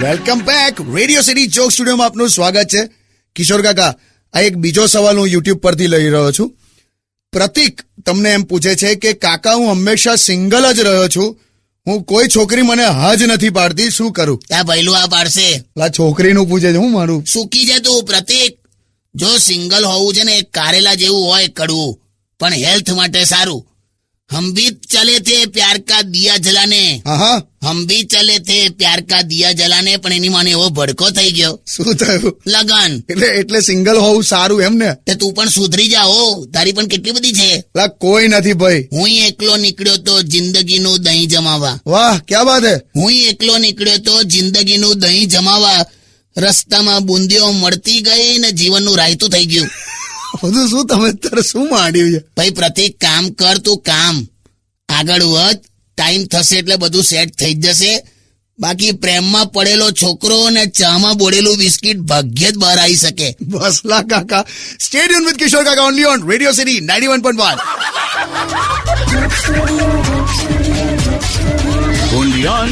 Welcome back. Radio city joke સ્ટુડિયોમાં આપનું સ્વાગત છે. કિશોર કાકા, આ એક બીજો સવાલ હું યુટ્યુબ પરથી લઈ રહ્યો છું. પ્રતિક તમને એમ પૂછે છે કે કાકા, હું હંમેશા સિંગલ જ રહ્યો છું, હું કોઈ છોકરી મને હા જ નથી પાડતી, શું કરું? ત્યાં ભૈલું આ પાડશે. આ છોકરીનું પૂછે છે, હું મારું સુકી છે તું પ્રતિક. જો સિંગલ હોવું છે ને એક કારેલા જેવું હોય, કડવું પણ હેલ્થ માટે સારું. હમ ભી ચલે થે પ્યાર કા દિયા જલાને, હા, હમ ભી ચલે થે પ્યાર કા દિયા જલાને, પણ એની મને એવો ભડકો થઈ ગયો. શું થયું? લગન. એટલે સિંગલ હોવું સારું એમ ને? તે તું પણ સુધરી જા હો, તારી પણ કેટલી બધી છે. કોઈ નથી ભાઈ. હું એકલો નીકળ્યો તો જિંદગીનું દહીં જમાવા. વાહ, ક્યાં વાત હે. હું એકલો નીકળ્યો તો જિંદગીનું દહીં જમાવા, રસ્તામાં બુંદીઓ મળતી ગઈ ને જીવનનું રાયતું થઈ ગયું. બધું શું તમે તારે શું માંડ્યું છે? ભાઈ પ્રતિક, કામ કર તું, કામ આગળ વધ. ટાઈમ થશે એટલે બધું સેટ થઈ જ જશે. બાકી પ્રેમમાં પડેલો છોકરો ને ચામાં બોળેલું બિસ્કિટ ભાગ્યે જ બહાર આવી શકે. બસ લા કાકા. સ્ટે ટ્યુન વિથ કિશોર કાકા only on radio city 91.1. Only on